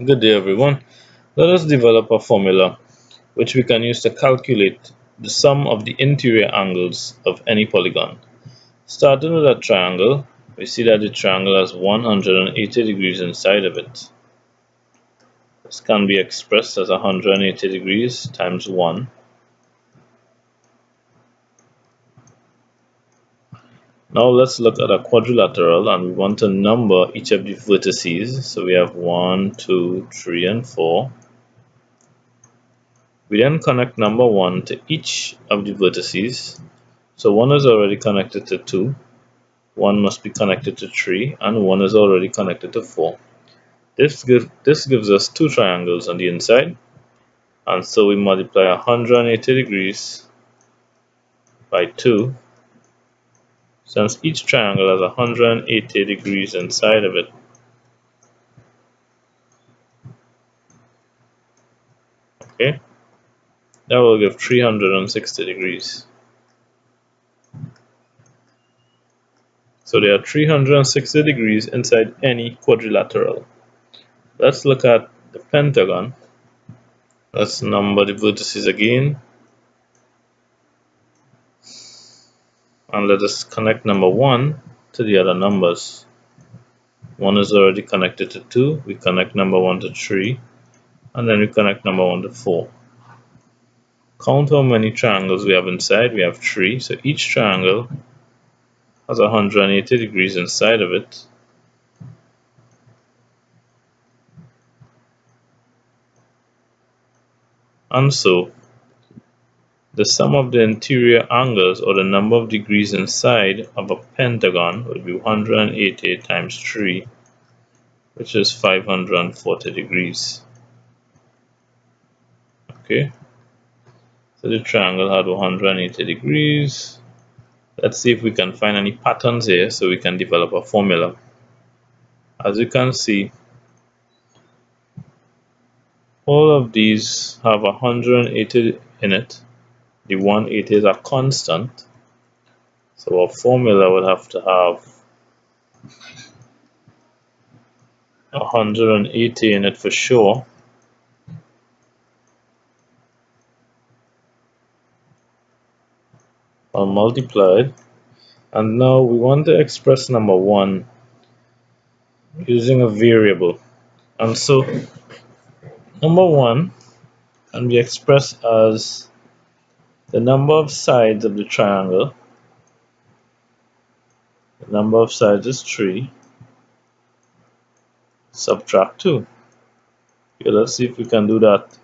Good day, everyone. Let us develop a formula which we can use to calculate the sum of the interior angles of any polygon. Starting with a triangle, we see that the triangle has 180 degrees inside of it. This can be expressed as 180 degrees times 1. Now let's look at a quadrilateral, and we want to number each of the vertices. So we have 1, 2, 3, and 4. We then connect number 1 to each of the vertices. So 1 is already connected to 2, 1 must be connected to 3, and 1 is already connected to 4. This gives us two triangles on the inside, and so we multiply 180 degrees by 2, since each triangle has 180 degrees inside of it. Okay, that will give 360 degrees. So there are 360 degrees inside any quadrilateral. Let's look at the pentagon. Let's number the vertices again, and let us connect number 1 to the other numbers. 1 is already connected to 2, we connect number 1 to 3, and then we connect number 1 to 4. Count how many triangles we have inside. We have 3, so each triangle has 180 degrees inside of it. And so the sum of the interior angles, or the number of degrees inside of a pentagon, would be 180 times 3, which is 540 degrees. Okay, so the triangle had 180 degrees. Let's see if we can find any patterns here so we can develop a formula. As you can see, all of these have 180 in it. The 180 is a constant, so our formula would have to have 180 in it for sure. I'll multiply it, and now we want to express number 1 using a variable, and so number 1 can be expressed as the number of sides of the triangle. The number of sides is 3. Subtract 2. Okay, let's see if we can do that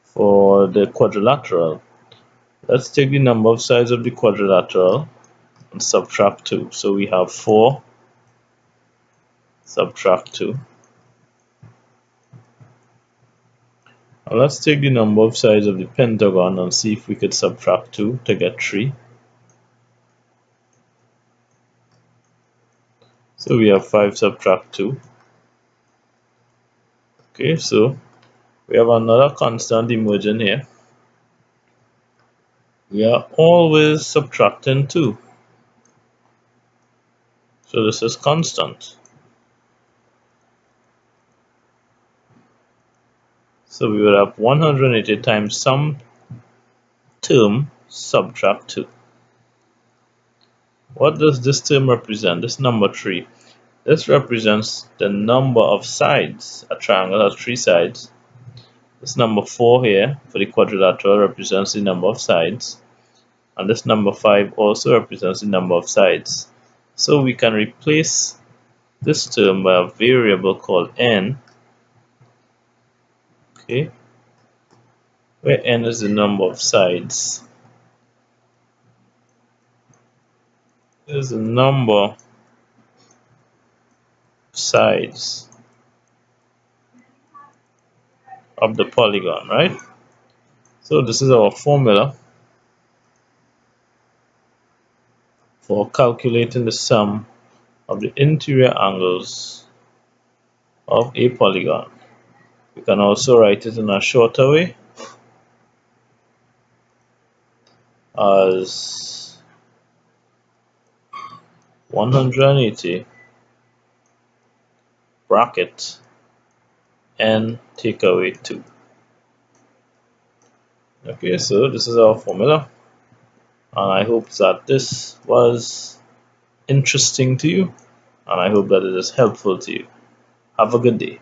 for the quadrilateral. Let's take the number of sides of the quadrilateral and subtract 2. So we have 4, subtract 2. And let's take the number of sides of the pentagon and see if we could subtract 2 to get 3. So we have 5, subtract 2. Okay, so we have another constant emerging here. We are always subtracting 2. So this is constant. So we would have 180 times some term subtract 2. What does this term represent? This number 3. This represents the number of sides. A triangle has 3 sides. This number 4 here for the quadrilateral represents the number of sides. And this number 5 also represents the number of sides. So we can replace this term by a variable called n. Okay, where n is the number of sides. Is the number of sides of the polygon, right? So this is our formula for calculating the sum of the interior angles of a polygon. We can also write it in a shorter way as 180 bracket n take away 2. Okay, so this is our formula, and I hope that this was interesting to you, and I hope that it is helpful to you. Have a good day.